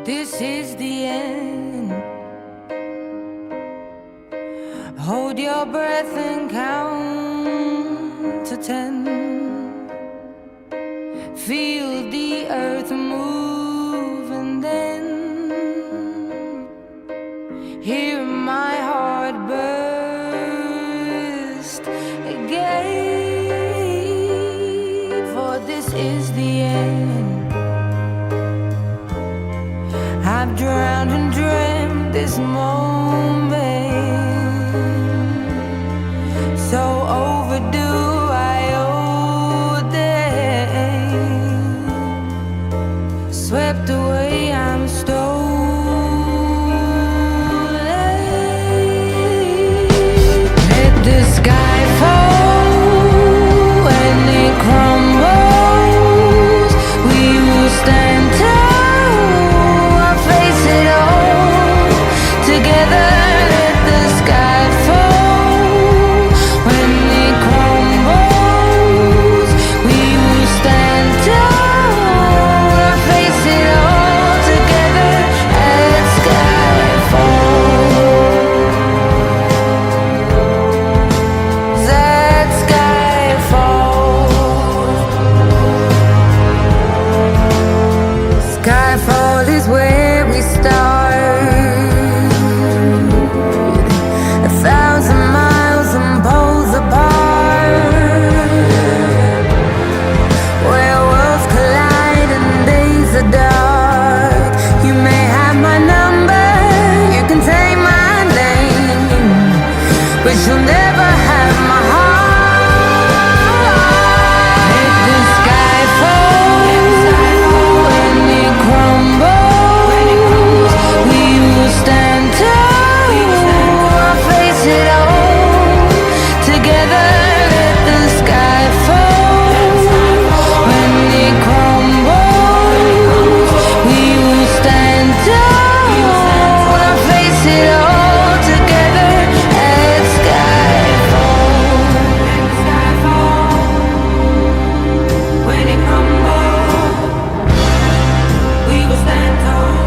this is the end. Hold your breath and count to 10. Feel the earth move and then hear my heart burst again. For this is the end. I've drowned and dreamt this moment, so overdue I owe them. Swept away, I'm stolen. Let the sky fall and it crumbles. We will stand tall, face it all together. Let the sky fall when it crumbles. We will stand tall, face it all together. Let sky fall. That sky fall. Skyfall is where we start. 1,000 miles and poles apart, where worlds collide and days are dark. You may have my number, you can take my name, but you'll never have my heart. Let the sky fall when it crumbles. We will stand tall, face it all together. Let the sky fall when it crumbles. We will stand tall, face it all together. Let sky fall. When it crumbles, we will stand tall.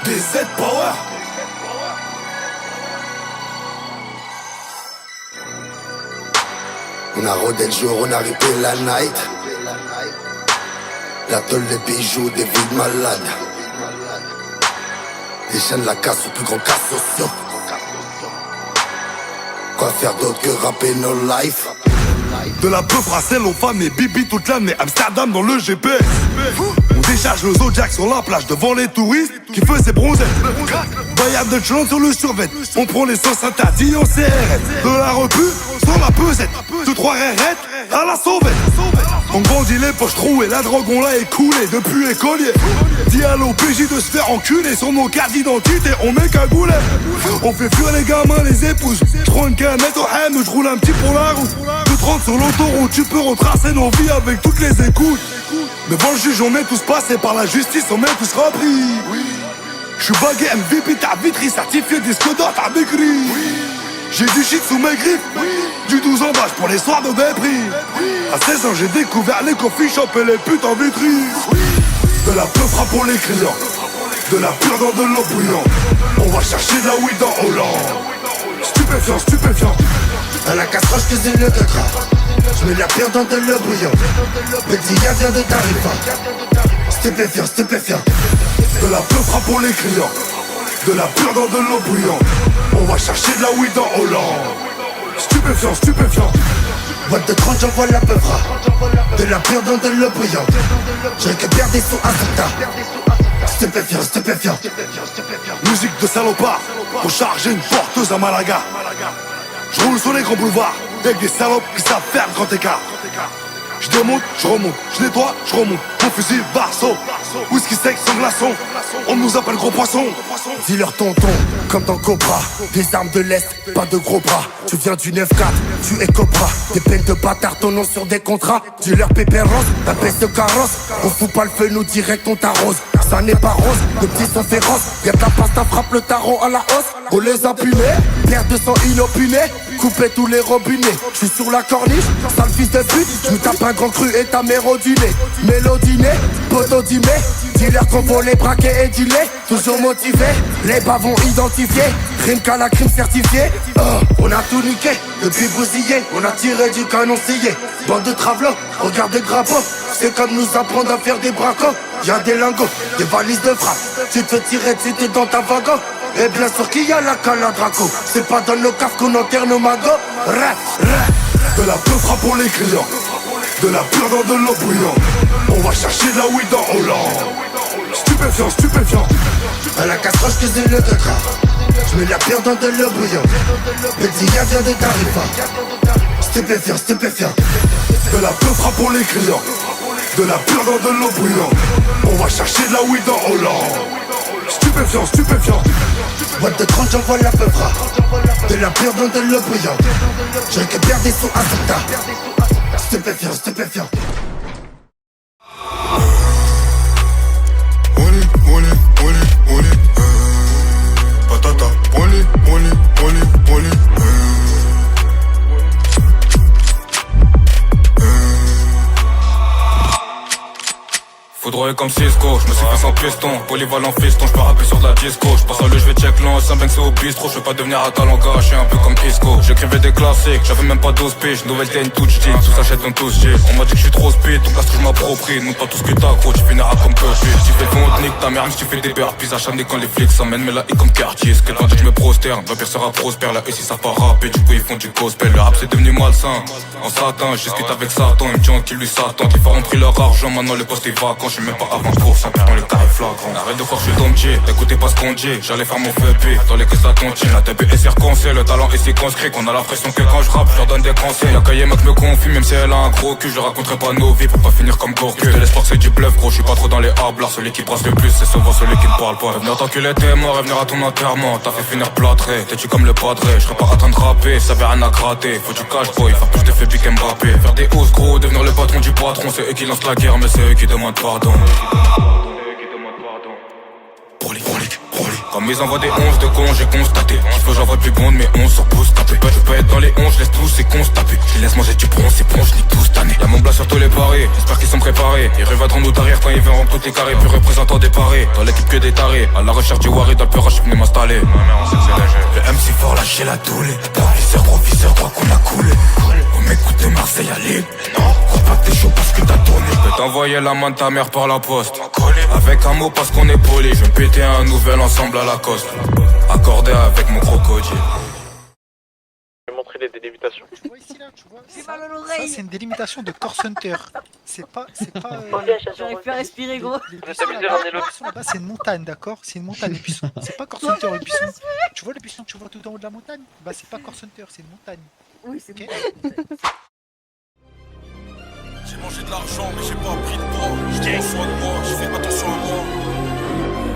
DZ Power. On a rodé le jour, on a ripé la night. La tôle, les bijoux, des vies malades. Les chaînes, la casse au plus grand cas sociaux. Quoi faire d'autre que rapper nos lives? De la peu Fracel aux femmes et Bibi toute l'année, Amsterdam dans le GPS. On décharge le Zodiac sur la plage devant les touristes qui faisaient bronzer. Bayard de Chelon sur le survêt, on prend les sauces interdits en CRS. De la repu sur la pesette, 2-3 RR à la sauvette. On grandit les poches trouées, la drogue on l'a écoulée depuis écolier. Dis à l'OPJ de se faire enculer, sur nos cartes d'identité on met cagoulé. On fait fuir les gamins, les épouses. J'prends une canette au ham, j'roule un petit pour la route. 2,30 sur l'autoroute, tu peux retracer nos vies avec toutes les écoutes. Devant le juge on est tous passés, par la justice on est tous repris. J'suis bagué MVP, ta vitrie, certifié disque d'or, t'as décrit. J'ai du shit sous mes griffes, du 12 en bâche pour les soirs de dépris. À 16 ans j'ai découvert les coffee shops et les putes en vitrine. De la peu frappe pour les clients, de la pure dans de l'eau bouillante. On va chercher de la weed en Hollande. Stupéfiant, stupéfiant. À la casserole, j'cuisine le cacra. J'mets la pire dans de l'eau bouillante. Petit gars vient de Tarifa. Stupéfiant, stupéfiant. De la peu frappe pour les clients, de la pure dans de l'eau bouillante. On va chercher de la weed en Hollande. Stupéfiant, stupéfiant. Boîte de 30, j'envoie la peuvra. De la pure dans de l'eau bouillante. Je récupère des sous à Santa. Stupéfiant, stupéfiant. Musique de salopard pour charger une porteuse à Malaga. Je roule sur les grands boulevards avec des salopes qui savent faire le grand écart. Je démonte, je remonte, je nettoie, je remonte. Mon fusil Barceau, whisky sec sans glaçon. On nous appelle gros poisson. Dis-leur tonton, comme dans Cobra. Des armes de l'Est, pas de gros bras. Tu viens du 9-4, tu es Cobra. Des peines de bâtard, ton nom sur des contrats. Dis-leur pépé rose, la baisse de carrosse. On fout pas le feu, nous direct on t'arrose. Ça n'est pas rose, le petits sont féroces. Y'a de la pasta, frappe le tarot à la hausse. On les a pumés, l'air de sang inopiné. Couper tous les robinets, j'suis sur la corniche, sale fils de pute. J'me tape un grand cru et ta mère au dîner. Mélodiné, poteau dimé. Dis-leur qu'on faut les braquer et dealer. Toujours motivé, les bas vont identifier. Crime qu'à la crime certifié. On a tout niqué, depuis bousillé. On a tiré du canon scié. Bande de travelots, regarde des drapeaux. C'est comme nous apprendre à faire des bracos. Y'a des lingots, des valises de frappe. Tu te fais tirer dessus, t'es dans ta wagon. Et bien sûr qu'il y a la caladraco. C'est pas dans nos caves qu'on enterre nos magots. De la peufra pour les clients. De la pure dans de l'eau bouillante. On va chercher de la weed en Hollande. Stupéfiant, stupéfiant. À la casseroche que c'est le caca. J'mets la pierre dans de l'eau bouillante. Petit gars vient de Tarifa. Stupéfiant, stupéfiant. De la peufra pour les clients. De la pure dans de l'eau bouillante. On va chercher de la weed en Hollande. Stupéfiant, stupéfiant. Boîte de 30 j'envoie la peufra. De la pierre dans de l'eau bouillante. Je récupère des sous à son tas. Stupéfiant, stupéfiant. Patata, olé, olé, olé, olé. Foudroyé comme Cisco, je me suis fait sans piston. Polyvalent fiston, je peux rapper sur de la disco. Je passe à le, je vais check lance, un bang c'est au bistrot. Je veux pas devenir à talent gâché, un peu comme Isco. J'écrivais des classiques, j'avais même pas 12 piges. Nouvelle TN touch deep, tout s'achète dans tous G. On m'a dit que je suis trop speed, donc là ce que je m'approprie. Montre pas tout ce que t'as gros, tu finiras comme Puffy. Tu fais le compte, nique ta mère, même si tu fais des beurres. Puis acharné quand les flics s'emmènent, mais là ils comme quartier. Ce que dit que je me prosterne, ma pire sera prospère. Là, eux si ça pas rapper, du coup ils font du gospel. Le rap c'est devenu malsain, en satin, je discute avec Satan. Ils me disent qu'il lui s'attend, les forts ont pris leur argent, maintenant le poste est vacant. Je suis même pas avant cours, ça perd dans le carré flagrant. Arrête de croire que je suis dometier, écoutez pas ce qu'on dit. J'allais faire mon feu P, dans les caisses à tontine. La TB est circoncis, le talent est circonscrit. Qu'on a l'impression que quand je rappe, je leur donne des conseils. La Kayema me confie, même si elle a un gros cul. Je raconterai pas nos vies pour pas finir comme Gorky. De l'espoir c'est du bluff, gros, je suis pas trop dans les hablards. Celui qui brasse le plus, c'est souvent celui qui ne parle pas. Revenir tant qu'il était mort, revenir à ton enterrement. T'as fait finir plâtré, t'es-tu comme le padré. Je serais pas en train de rapper, ça avait rien à gratter. Faut du cash boy, faire plus de fait pique Mbappé. Faire des hausses gros, devenir le patron du patron. C'est eux qui lancent la guerre, mais c'est eux qui demandent pardon. Comme ils envoient des 11 de cons, j'ai constaté. Qu'il faut j'envoie plus grande, mais 11 sur pouce tapé. Je peux être dans les 11, je laisse tous ces cons se taper. Je les laisse manger du bronze, c'est bon, je nique tout cette année. Y'a mon blas sur tous les paris, j'espère qu'ils sont préparés. Ils revêteront nous derrière quand ils verront toutes les carrés. Puis représentant des paris, dans l'équipe que des tarés. À la recherche du Wari, dans le peur, je suis venu m'installer. Le MC fort, lâcher la doule. Proviseur, crois qu'on a coulé. On m'écoute de Marseille à Lille. Non, crois pas que t'es chaud parce que t'as tourné. Je peux t'envoyer la main de ta mère par la poste. Avec un mot parce qu'on est poli. Je vais me péter un nouvel ensemble à la coste. Accordé avec mon crocodile. Je vais montrer des délimitations. Tu vois ici là, tu vois J'ai mal à ça l'oreille. c'est une délimitation de Corse Hunter. C'est pas J'arrive plus à respirer, gros. les Je vais buissons t'amuser, là-bas, ramenez-le. les buissons là-bas, c'est une montagne, d'accord? C'est une montagne, les buissons. C'est pas Corse Hunter, le buisson. Tu vois le buisson que tu vois tout en haut de la montagne? Bah c'est pas Corse Hunter, c'est une montagne. Oui, c'est Ok. bon. J'ai mangé de l'argent, mais j'ai pas pris de poids. Je prends soin de moi, je fais attention à moi.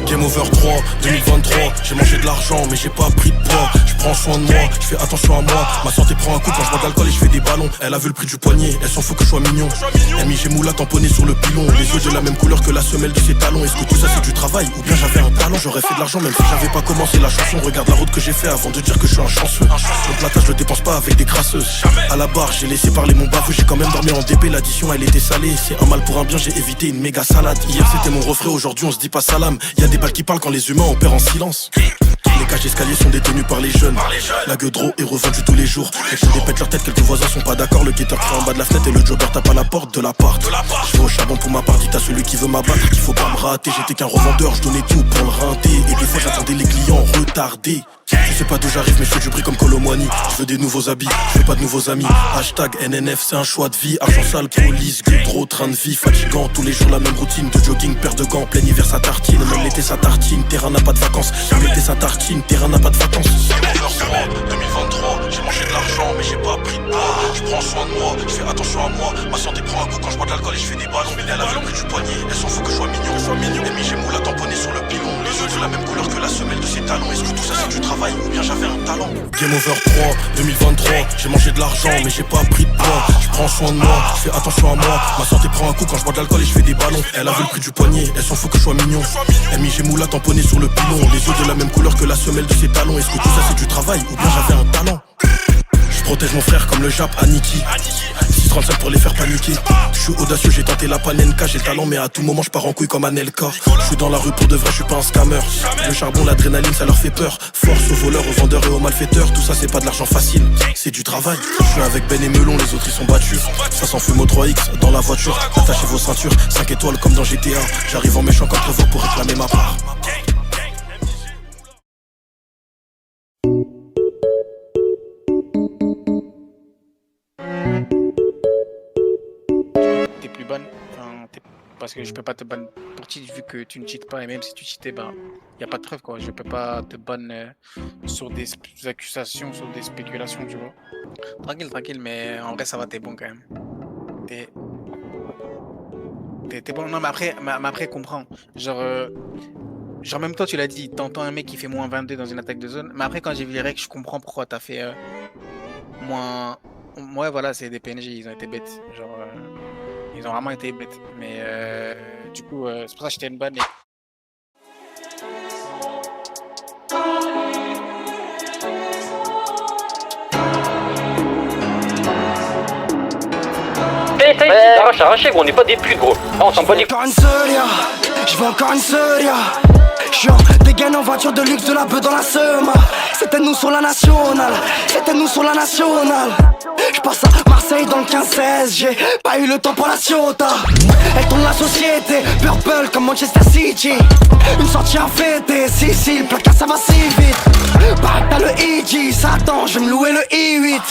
Game over 3, 2023. J'ai mangé de l'argent, mais j'ai pas pris de poids. Je prends soin de moi, je fais attention à moi. Ma santé prend un coup quand je bois de l'alcool et je fais des ballons. Elle a vu le prix du poignet, elle s'en fout que je sois mignon. Elle mis moula tamponné sur le pilon. Les yeux de la même couleur que la semelle de ses talons. Est-ce que tout ça c'est du travail ou bien j'avais un talent? J'aurais fait de l'argent même si j'avais pas commencé la chanson. Regarde la route que j'ai fait avant de dire que je suis un chanceux. Donc la tâche je le dépense pas avec des grasseuses. À la barre j'ai laissé parler mon baveux. J'ai quand même dormi en DP, l'addition elle était salée. C'est un mal pour un bien, j'ai évité une méga salade. Hier c'était mon refrain, aujourd'hui on se dit pas salam. Y'a des balles qui parlent quand les humains opèrent en silence. Les cages d'escalier sont détenues par les jeunes. La gueudreau est revendue tous les jours. Les gens dépètent leur tête, quelques voisins sont pas d'accord. Le guetteur crie en bas de la fenêtre et le jobber tape à la porte de l'appart. Je vais au charbon pour ma part, dites à celui qui veut m'abattre qu'il faut pas me rater. J'étais qu'un revendeur, je donnais tout pour le rinter. Et des fois j'attendais les clients retardés. Je sais pas d'où j'arrive mais je fais du bruit comme Colomwani. Je veux des nouveaux habits, je fais pas de nouveaux amis. Hashtag NNF c'est un choix de vie. Argent sale, police, gueudreau, train de vie fatigant. Tous les jours la même routine de jogging, paire de gants. Plein hiver ça tartine, même l'été ça tartine. Terrain n'a pas de vacances, même l'été ça tartine. Terrain n'a pas de vacances. 2023, j'ai mangé de l'argent mais j'ai pas pris de poids. attention à moi. Ma santé prend un coup quand je bois de l'alcool et je fais des ballons. Elle a vu le prix du poignet, elle s'en fout que je sois mignon. Amy, j'ai moule à tamponner sur le pilon. Les yeux de la même couleur que la semelle de ses talons. Est-ce que tout ça c'est du travail ou bien j'avais un talent? Game over 3, 2023. J'ai mangé de l'argent mais j'ai pas pris de poids. Je prends soin de moi, je fais attention à moi. Ma santé prend un coup quand je bois de l'alcool et je fais des ballons. Elle a vu le prix du poignet, elle s'en fout que je sois mignon. Amy, j'ai moule à tamponner sur le pilon. Les yeux de la même couleur que la semelle de ses talons. Est-ce que tout ça c'est du travail ou bien j'avais un talent? Je protège mon frère comme le Jap Aniki. 635 pour les faire paniquer. Je suis audacieux, j'ai tenté la panenka. J'ai le talent mais à tout moment je pars en couille comme Anelka. Je suis dans la rue pour de vrai, je suis pas un scammer. Le charbon, l'adrénaline ça leur fait peur. Force aux voleurs, aux vendeurs et aux malfaiteurs. Tout ça c'est pas de l'argent facile, c'est du travail. Je suis avec Ben et Melon, les autres ils sont battus. Ça s'en fume au 3X dans la voiture. Attachez vos ceintures, 5 étoiles comme dans GTA. J'arrive en méchant contre vous pour réclamer ma part. T'es plus bonne, parce que je peux pas te ban pour cheat vu que tu ne cheats pas, et même si tu cheatais, bah y a pas de preuve quoi. Je peux pas te ban sur des accusations, sur des spéculations, tu vois. Tranquille, mais en vrai ça va, t'es bon quand même. T'es bon. Non mais après comprends. Genre même toi tu l'as dit, t'entends un mec qui fait moins 22 dans une attaque de zone, mais après quand j'ai vu les règles je comprends pourquoi t'as fait moins... Ouais voilà, c'est des PNJ, ils ont été bêtes, genre ils ont vraiment été bêtes, mais du coup c'est pour ça que j'étais une bonne. Ça arraché gros, on n'est pas des putes gros. Ah, on s'en bat les... Je veux encore une seria. Je dégaine en voiture de luxe de la beuh dans la Seuma. C'était nous sur la nationale. Je passe à Marseille dans le 15-16. J'ai pas eu le temps pour la Ciota. Elle tourne la société, Purple comme Manchester City. Une sortie à fêter, si le placard ça va si vite. Paraît que t'as le EG, ça attend, je vais me louer le i8.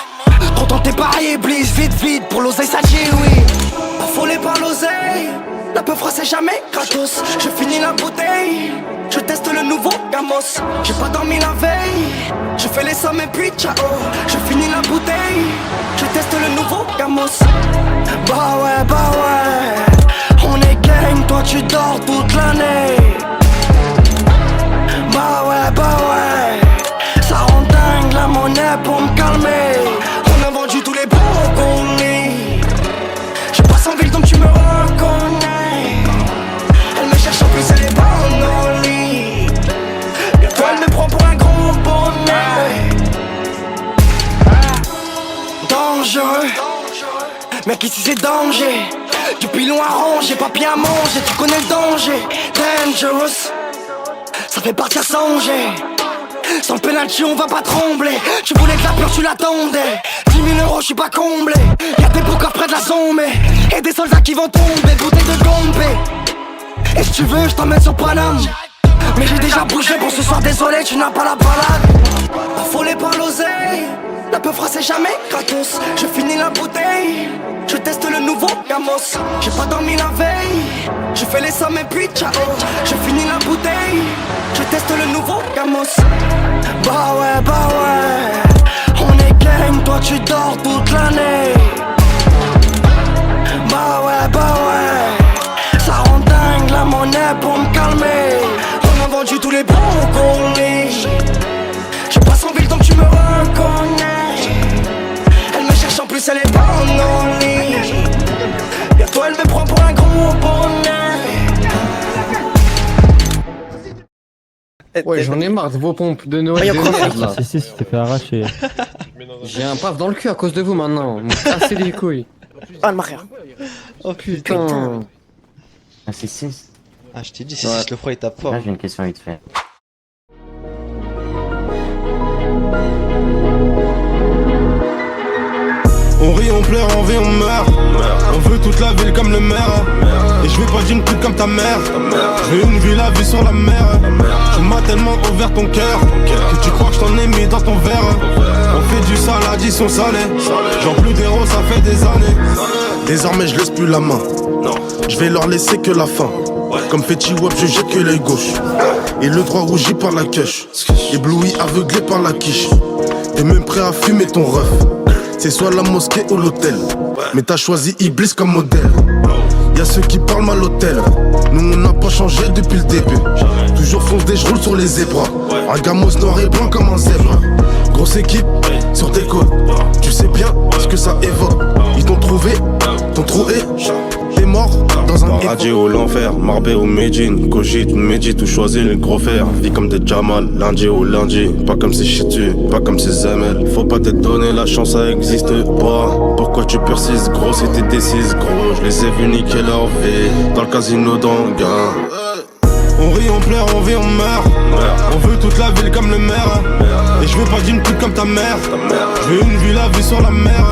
Trop tenté par Iblis, vite, pour l'oseille ça dit oui. Affolé par l'oseille, la peu c'est jamais gratos. Je finis la bouteille, je teste le nouveau Gamos. J'ai pas dormi la veille, je fais les sommes et puis ciao. Je finis la bouteille, je teste le nouveau Gamos. Bah ouais, on est gang, toi tu dors toute l'année. Bah ouais, ça rend dingue la monnaie pour me calmer. On a vendu tous les bons qu'on est. Je passe en ville donc tu me reconnais. Elle me cherche en plus, elle est bonne au lit. Bientôt elle me prend pour un gros bonnet. Dangereux, mec ici c'est danger. Du pilon à ranger, papier à manger, tu connais le danger. Dangerous, ça fait partir songer. Sans le penalty on va pas trembler. Tu voulais que la peur tu l'attendais. 10 000 euros je suis pas comblé. Y'a des boucars près de la zone et des soldats qui vont tomber. Bouteille de Gombe. Et si tu veux je t'emmène sur Paname. Mais j'ai déjà bougé pour ce soir, désolé tu n'as pas la balade. Affolé par l'oseille, la peu c'est jamais gratos. Je finis la bouteille, je teste le nouveau Gamos. J'ai pas dormi la veille, je fais les sommes et puis ciao. Je finis la bouteille, je teste le nouveau Gamos. Bah ouais, on est gang, toi tu dors toute l'année. Bah ouais, ça rend dingue la monnaie pour me calmer. On a vendu tous les bons qu'on est. Je passe en ville donc tu me reconnais. Elle me cherche en plus, elle est bonne au lit. Bientôt elle me prend pour un gros bonnet. Ouais, j'en ai marre de vos pompes de Noël de merde là. Si, tu t'es fait arracher. J'ai un paf dans le cul à cause de vous maintenant. Vous me cassez les couilles. Ah, le mariage. Oh putain. Ah, c'est 6. Ah, je t'ai dit, c'est 6 le froid il tape fort. Là, j'ai une question vite fait. On rit, on pleure, on vit, on meurt. On veut toute la ville comme le maire. Et je veux pas d'une pute comme ta mère. Je veux une ville à vue sur la mer. Tu m'as tellement ouvert ton cœur que tu crois que je t'en ai mis dans ton verre. On fait du sale, addition salée. J'en plus d'héros, ça fait des années. Désormais je laisse plus la main. Je vais leur laisser que la fin. Comme Petit Web, je jette que l'œil gauche. Et le droit rougi par la quèche. Ébloui, aveuglé par la quiche. T'es même prêt à fumer ton ref. c'est soit la mosquée ou l'hôtel. Mais t'as choisi Iblis comme modèle. Y'a ceux qui parlent mal l'hôtel. Nous on n'a pas changé depuis le début. Toujours foncé, je roule sur les zébras. Un gamos noir et blanc comme un zèbre. Grosse équipe sur tes côtes. Tu sais bien ce que ça évoque. Ils t'ont trouvé, t'ont trouvé. T'es mort dans un Paradis ou l'enfer, Marbé ou Medine, cogite ou médite ou choisis le gros fer. Vie comme des Jamal, lundi ou lundi, pas comme ces chitus, pas comme ces ML. Faut pas te donner la chance, ça existe pas. Pourquoi tu persistes gros si t'es décise gros? Je les ai vus niquer leur vie dans le casino d'Anguin. On rit, on pleure, on vit, on meurt. On veut toute la ville comme le maire. Et je veux pas d'une pute comme ta mère. Je veux une villa vue sur la mer.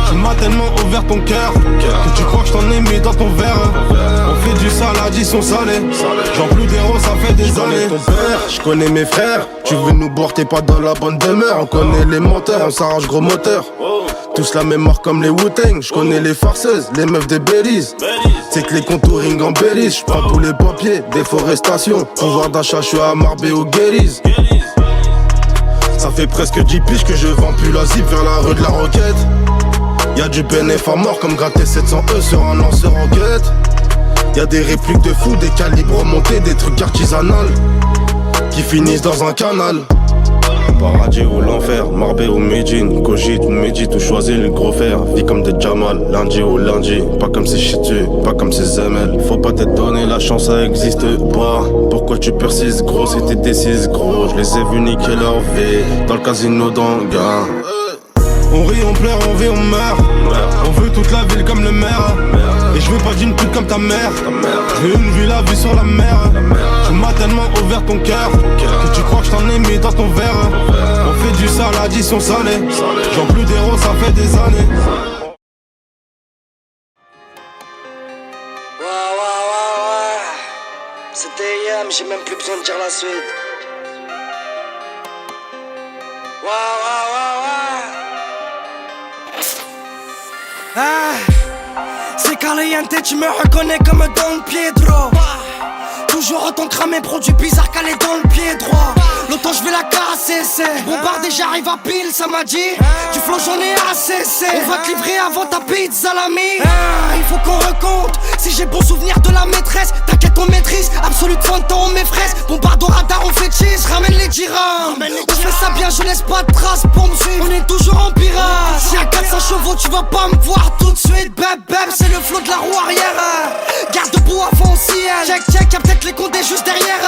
Tu m'as tellement ouvert ton cœur que tu crois que je t'en ai mis dans ton verre. On fait du salade, ils sont salés. J'en plus d'héros, ça fait des années. Ton père, je connais mes frères. Tu veux nous boire, t'es pas dans la bonne demeure. On connaît les menteurs, on s'arrange gros moteur. Tous la même mort comme les Wu-Tang. Je connais les farceuses, les meufs des Belize. C'est que les contouring embellissent. J'prends tous les papiers, déforestation. Pouvoir d'achat, je suis à Marbé ou Guérise. Ça fait presque 10 piges que je vends plus la zip vers la rue de la Roquette. Y'a du bénéf à mort comme gratter 700 sur un lanceur en quête. Y'a des répliques de fous, des calibres montés, des trucs artisanales qui finissent dans un canal. Paradis ou l'enfer, Marbé ou Medine, cogite ou médite ou choisis le gros fer. Vie comme des Jamal, lundi ou lundi, pas comme ces chitus, pas comme ces ML. Faut pas te donner la chance, ça existe pas. Pourquoi tu persistes gros si t'es décise gros? Je les ai vus niquer leur vie dans le casino d'Anguin. On rit, on pleure, on vit, on meurt. On veut toute la ville comme le maire. Et je veux pas d'une pute comme ta mère. Je veux une villa vue sur la mer. Tu m'as tellement ouvert ton cœur que tu crois que je t'en ai mis dans ton verre. On fait du salade, ils sont salés. J'en plus d'héros, ça fait des années. Ouais. C'était hier, mais j'ai même plus besoin de dire la suite. C'est Caliente, tu me reconnais comme Don Pietro. Toujours autant cramé, produit bizarre calé dans le pied droit. L'autant je vais la casser, c'est bombardé, j'arrive à pile, ça m'a dit. Du flow j'en ai assez, c'est on va te livrer avant ta pizza l'ami. Il faut qu'on recompte, si j'ai bon souvenir de la maîtresse. T'inquiète on maîtrise, absolute fantôme mes fraises. Bombarde au radar, on fait cheese, ramène les dirhams. On fait ça bien, je laisse pas de traces pour me suivre. On est toujours en pirate. Si à 400 chevaux tu vas pas me voir tout de suite. Beb, c'est le flow de la roue arrière. Garde debout avant on s'y est. Check, y'a peut-être les condés juste derrière.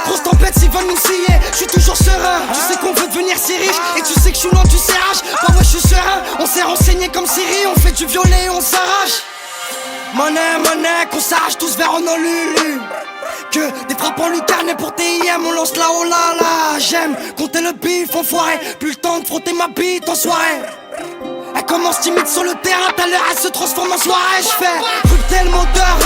Grosse tempête s'ils veulent nous scier. Je suis toujours serein, tu sais qu'on veut devenir si riche. Et tu sais que je suis loin du serrage. Bah ouais je suis serein, on s'est renseigné comme Siri. On fait du violet et on s'arrache. Monnaie, qu'on s'arrache tous vers Honolulu. Que des frappes en lucarne pour TIM, on lance la oh là là. J'aime compter le bif enfoiré. Plus le temps de frotter ma bite en soirée. Elle commence timide sur le terrain, tout à l'heure elle se transforme en soirée. J'fais rupter le moteur,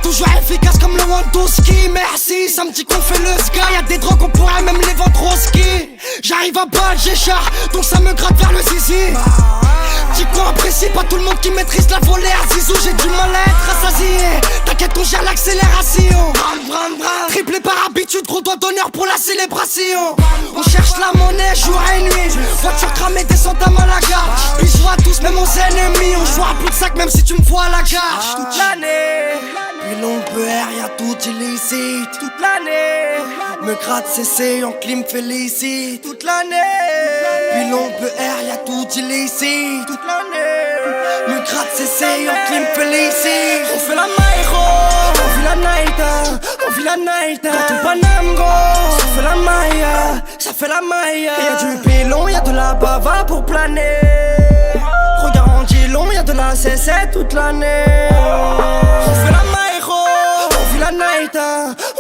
toujours efficace comme le Wandowski. Merci, ça me dit qu'on fait le sky. Y'a des drogues, on pourrait même les vendre au ski. J'arrive à balle, j'échar, donc ça me gratte vers le zizi. Dis qu'on apprécie pas tout le monde qui maîtrise la volaire. Zizou, j'ai du mal à être rassasié. T'inquiète, on gère l'accélération. Triplé par habitude, gros doigt d'honneur pour la célébration. On cherche la monnaie jour et nuit. Voiture cramée, descente à Malaga. Bisous à tous, même aux ennemis. On jouera plus de sac même si tu me vois à la gare. Toute l'année, puis l'on peut air, y'a tout illicite. Toute l'année, me gratte CC, en clim félicite. Toute l'année, puis l'on peut air, y'a tout illicite. Toute l'année, me gratte CC, en clim félicite. On fait la maïro, on vit la night, on vit la night. Quand on Paname go, ça fait la maille, ça fait la maille. Y'a du pilon, y'a de la bava pour planer. Regarde en Dillon, y'a de la CC toute l'année. On fait la maïro, on vit la night,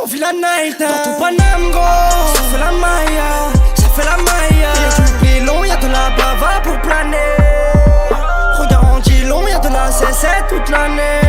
on vit la night. Dans tout Paname go, ça fait la maille, ça fait la maille. Y'a du pilon, y'a de la bava pour planer. Regarde en Dillon, y'a de la CC toute l'année.